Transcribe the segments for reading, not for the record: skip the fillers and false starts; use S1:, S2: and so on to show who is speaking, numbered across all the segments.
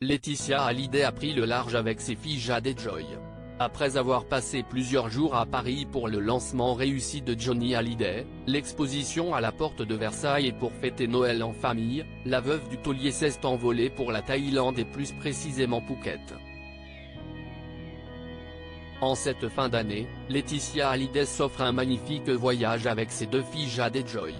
S1: Laetitia Hallyday a pris le large avec ses filles Jade et Joy. Après avoir passé plusieurs jours à Paris pour le lancement réussi de Johnny Hallyday, l'exposition à la porte de Versailles et pour fêter Noël en famille, la veuve du taulier s'est envolée pour la Thaïlande et plus précisément Phuket. En cette fin d'année, Laetitia Hallyday s'offre un magnifique voyage avec ses deux filles Jade et Joy.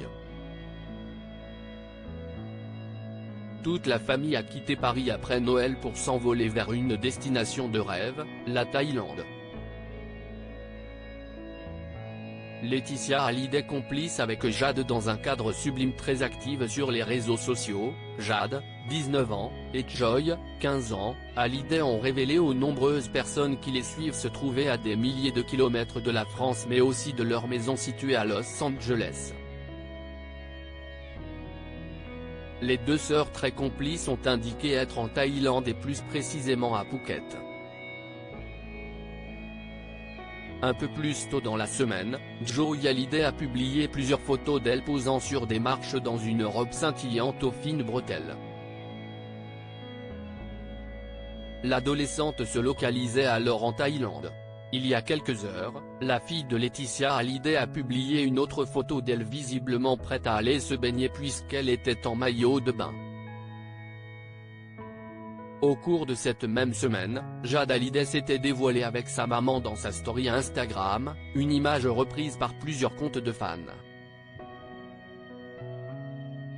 S1: Toute la famille a quitté Paris après Noël pour s'envoler vers une destination de rêve, la Thaïlande. Laetitia Hallyday complice avec Jade dans un cadre sublime très active sur les réseaux sociaux. Jade, 19 ans, et Joy, 15 ans, Hallyday ont révélé aux nombreuses personnes qui les suivent se trouver à des milliers de kilomètres de la France mais aussi de leur maison située à Los Angeles. Les deux sœurs très complices ont indiqué être en Thaïlande et plus précisément à Phuket. Un peu plus tôt dans la semaine, Joy Hallyday a publié plusieurs photos d'elle posant sur des marches dans une robe scintillante aux fines bretelles. L'adolescente se localisait alors en Thaïlande. Il y a quelques heures, la fille de Laetitia Hallyday a publié une autre photo d'elle visiblement prête à aller se baigner puisqu'elle était en maillot de bain. Au cours de cette même semaine, Jade Hallyday s'était dévoilée avec sa maman dans sa story Instagram, une image reprise par plusieurs comptes de fans.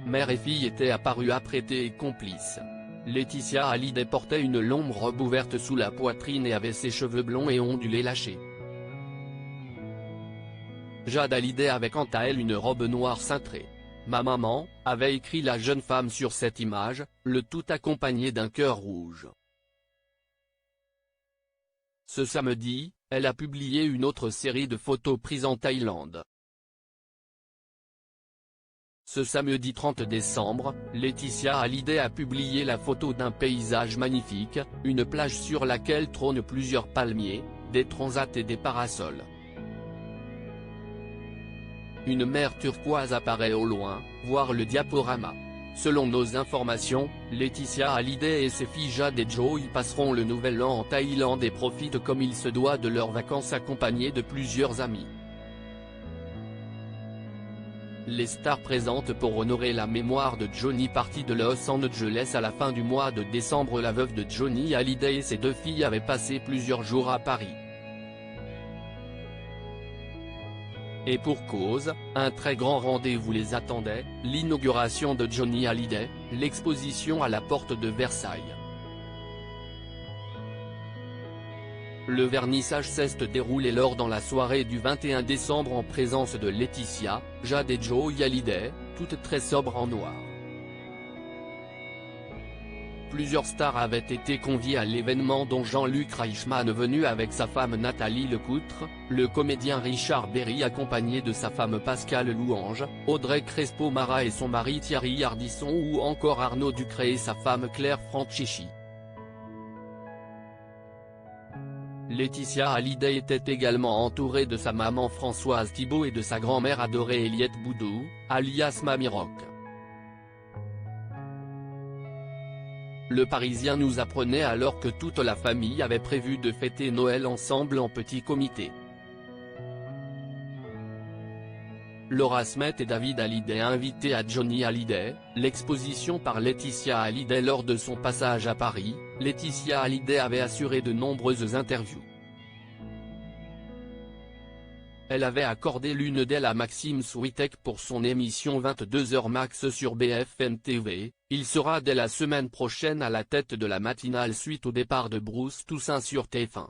S1: Mère et fille étaient apparues apprêtées et complices. Laetitia Hallyday portait une longue robe ouverte sous la poitrine et avait ses cheveux blonds et ondulés lâchés. Jade Hallyday avait quant à elle une robe noire cintrée. Ma maman, avait écrit la jeune femme sur cette image, le tout accompagné d'un cœur rouge. Ce samedi, elle a publié une autre série de photos prises en Thaïlande. Ce samedi 30 décembre, Laetitia Hallyday a publié la photo d'un paysage magnifique, une plage sur laquelle trônent plusieurs palmiers, des transats et des parasols. Une mer turquoise apparaît au loin, voir le diaporama. Selon nos informations, Laetitia Hallyday et ses filles Jade et Joy passeront le nouvel an en Thaïlande et profitent comme il se doit de leurs vacances accompagnées de plusieurs amis. Les stars présentes pour honorer la mémoire de Johnny parti de Los Angeles à la fin du mois de décembre. La veuve de Johnny Hallyday et ses deux filles avaient passé plusieurs jours à Paris. Et pour cause, un très grand rendez-vous les attendait, l'inauguration de Johnny Hallyday, l'exposition à la porte de Versailles. Le vernissage s'est déroulé lors dans la soirée du 21 décembre en présence de Laetitia, Jade et Joy Hallyday, toutes très sobres en noir. Plusieurs stars avaient été conviées à l'événement dont Jean-Luc Reichmann venu avec sa femme Nathalie Lecoutre, le comédien Richard Berry accompagné de sa femme Pascale Louange, Audrey Crespo-Mara et son mari Thierry Ardisson ou encore Arnaud Ducré et sa femme Claire Franchichi. Laetitia Hallyday était également entourée de sa maman Françoise Thibault et de sa grand-mère adorée Eliette Boudou, alias Mamie Rock. Le Parisien nous apprenait alors que toute la famille avait prévu de fêter Noël ensemble en petit comité. Laura Smet et David Hallyday invités à Johnny Hallyday, l'exposition par Laetitia Hallyday lors de son passage à Paris. Laetitia Hallyday avait assuré de nombreuses interviews. Elle avait accordé l'une d'elles à Maxime Switek pour son émission 22h Max sur BFM TV. Il sera dès la semaine prochaine à la tête de la matinale suite au départ de Bruce Toussaint sur TF1.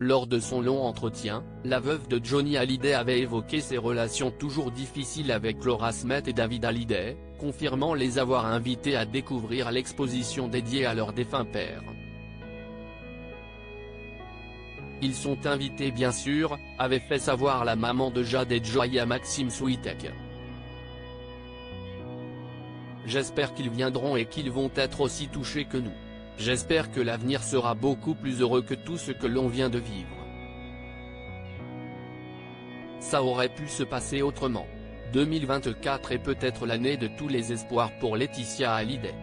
S1: Lors de son long entretien, la veuve de Johnny Hallyday avait évoqué ses relations toujours difficiles avec Laura Smet et David Hallyday, confirmant les avoir invités à découvrir l'exposition dédiée à leur défunt père. Ils sont invités bien sûr, avait fait savoir la maman de Jade et Joy à Maxime Switek. J'espère qu'ils viendront et qu'ils vont être aussi touchés que nous. J'espère que l'avenir sera beaucoup plus heureux que tout ce que l'on vient de vivre. Ça aurait pu se passer autrement. 2024 est peut-être l'année de tous les espoirs pour Laetitia Hallyday.